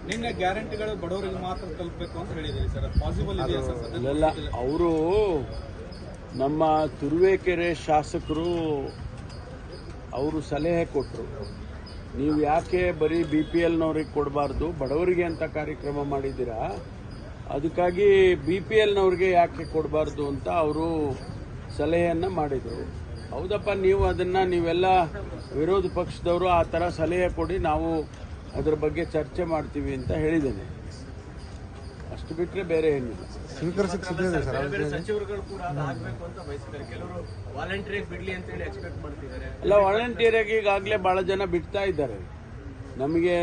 ನಿನ್ನೆ ಗ್ಯಾರಂಟಿಗಳು ಬಡವರಿಗೆ ಮಾತ್ರ ತಲುಪಬೇಕು ಅಂತ ಹೇಳಿದ್ದೀರಿ ಸರ್, ಪಾಸಿಬಲ್ ಇದೆಯಾ ಸರ್? ಅಲ್ಲ, ಅವರು ನಮ್ಮ ತುರುವೇಕೆರೆ ಶಾಸಕರು ಅವರು ಸಲಹೆ ಕೊಟ್ಟರು, ನೀವು ಯಾಕೆ ಬರೀ BPLನವ್ರಿಗೆ ಕೊಡಬಾರ್ದು, ಬಡವರಿಗೆ ಅಂತ ಕಾರ್ಯಕ್ರಮ ಮಾಡಿದ್ದೀರಾ, ಅದಕ್ಕಾಗಿ BPLನವ್ರಿಗೆ ಯಾಕೆ ಕೊಡಬಾರ್ದು ಅಂತ ಅವರು ಸಲಹೆಯನ್ನು ಮಾಡಿದರು. ಹೌದಪ್ಪ, ನೀವೆಲ್ಲ ವಿರೋಧ ಪಕ್ಷದವರು ಆ ಥರ ಸಲಹೆ ಕೊಡಿ, ನಾವು ಅದರ ಬಗ್ಗೆ ಚರ್ಚೆ ಮಾಡ್ತೀವಿ ಅಂತ ಹೇಳಿದ್ದೇನೆ. ಅಷ್ಟು ಬಿಟ್ಟರೆ ಬೇರೆ ಏನಿಲ್ಲ. ಸಚಿವರುಗಳು ಕೂಡ ಆಗಬೇಕು ಅಂತ ಬಯಸಿದ್ದಾರೆ, ಕೆಲವರು ವಾಲಂಟಿಯರ್ ಬಿಡ್ಲಿ ಅಂತ ಹೇಳಿ ಎಕ್ಸ್ಪೆಕ್ಟ್ ಮಾಡ್ತಿದ್ದಾರೆ. ಅಲ್ಲ, ವಾಲಂಟಿಯರ್ ಆಗಿ ಈಗಾಗಲೇ ಭಾಳ ಜನ ಬಿಡ್ತಾ ಇದ್ದಾರೆ. ನಮಗೆ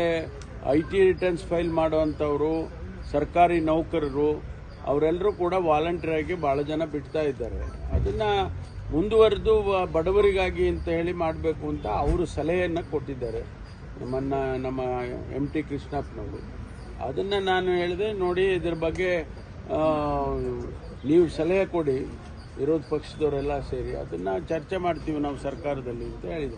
IT ರಿಟರ್ನ್ಸ್ ಫೈಲ್ ಮಾಡುವಂಥವರು, ಸರ್ಕಾರಿ ನೌಕರರು, ಅವರೆಲ್ಲರೂ ಕೂಡ ವಾಲಂಟಿಯರ್ ಆಗಿ ಭಾಳ ಜನ ಬಿಡ್ತಾ ಇದ್ದಾರೆ. ಅದನ್ನ ಮುಂದುವರೆದು ಬಡವರಿಗಾಗಿ ಅಂತ ಹೇಳಿ ಮಾಡಬೇಕು ಅಂತ ಅವರು ಸಲಹೆಯನ್ನು ಕೊಟ್ಟಿದ್ದಾರೆ ನಮ್ಮ MT ಕೃಷ್ಣಪ್ಪನವರು. ಅದನ್ನು ನಾನು ಹೇಳಿದೆ, ನೋಡಿ ಇದ್ರ ಬಗ್ಗೆ ನೀವು ಸಲಹೆ ಕೊಡಿ, ವಿರೋಧ ಪಕ್ಷದವರೆಲ್ಲ ಸೇರಿ ಅದನ್ನು ಚರ್ಚೆ ಮಾಡ್ತೀವಿ ನಾವು ಸರ್ಕಾರದಲ್ಲಿ ಅಂತ ಹೇಳಿದೆ.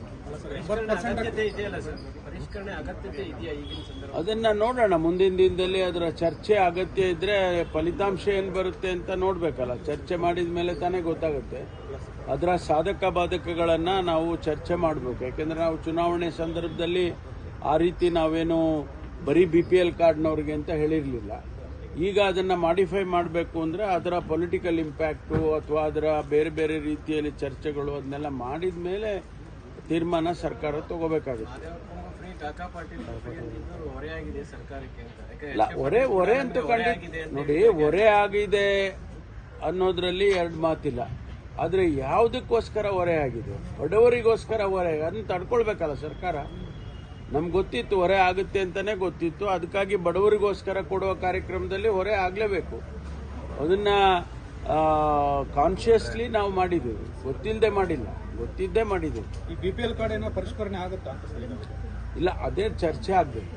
ಅದನ್ನು ನೋಡೋಣ, ಮುಂದಿನ ದಿನದಲ್ಲಿ ಅದರ ಚರ್ಚೆ ಅಗತ್ಯ ಇದ್ದರೆ ಫಲಿತಾಂಶ ಏನು ಬರುತ್ತೆ ಅಂತ ನೋಡಬೇಕಲ್ಲ. ಚರ್ಚೆ ಮಾಡಿದ ಮೇಲೆ ತಾನೇ ಗೊತ್ತಾಗುತ್ತೆ. ಅದರ ಸಾಧಕ ಬಾಧಕಗಳನ್ನು ನಾವು ಚರ್ಚೆ ಮಾಡಬೇಕು. ಯಾಕೆಂದರೆ ನಾವು ಚುನಾವಣೆ ಸಂದರ್ಭದಲ್ಲಿ ಆ ರೀತಿ ನಾವೇನು ಬರೀ BPL ಕಾರ್ಡ್ನವ್ರಿಗೆ ಅಂತ ಹೇಳಿರಲಿಲ್ಲ. ಈಗ ಅದನ್ನು ಮಾಡಿಫೈ ಮಾಡಬೇಕು ಅಂದರೆ ಅದರ ಪೊಲಿಟಿಕಲ್ ಇಂಪ್ಯಾಕ್ಟು ಅಥವಾ ಅದರ ಬೇರೆ ಬೇರೆ ರೀತಿಯಲ್ಲಿ ಚರ್ಚೆಗಳು ಅದನ್ನೆಲ್ಲ ಮಾಡಿದ ಮೇಲೆ ತೀರ್ಮಾನ ಸರ್ಕಾರ ತಗೋಬೇಕಾಗುತ್ತೆ. ಹೊರೆ ಅಂತ ನೋಡಿ, ಹೊರೆ ಆಗಿದೆ ಅನ್ನೋದ್ರಲ್ಲಿ ಎರಡು ಮಾತಿಲ್ಲ. ಆದರೆ ಯಾವುದಕ್ಕೋಸ್ಕರ ಹೊರೆ ಆಗಿದೆ? ಬಡವರಿಗೋಸ್ಕರ ಹೊರೆ, ಅದನ್ನ ತಡ್ಕೊಳ್ಬೇಕಲ್ಲ ಸರ್ಕಾರ. ನಮ್ಗೆ ಗೊತ್ತಿತ್ತು ಹೊರೆ ಆಗುತ್ತೆ ಅಂತಲೇ ಗೊತ್ತಿತ್ತು, ಅದಕ್ಕಾಗಿ ಬಡವರಿಗೋಸ್ಕರ ಕೊಡುವ ಕಾರ್ಯಕ್ರಮದಲ್ಲಿ ಹೊರೆ ಆಗಲೇಬೇಕು. ಅದನ್ನು ಕಾನ್ಷಿಯಸ್ಲಿ ನಾವು ಮಾಡಿದ್ದೀವಿ, ಗೊತ್ತಿಲ್ಲದೆ ಮಾಡಿಲ್ಲ, ಗೊತ್ತಿದ್ದೇ ಮಾಡಿದ್ದೀವಿ. ಈ BPL ಕಾರ್ಡ್ ಏನೋ ಪರಿಷ್ಕರಣೆ ಆಗುತ್ತಾ? ಇಲ್ಲ, ಅದೇ ಚರ್ಚೆ ಆಗಬೇಕು.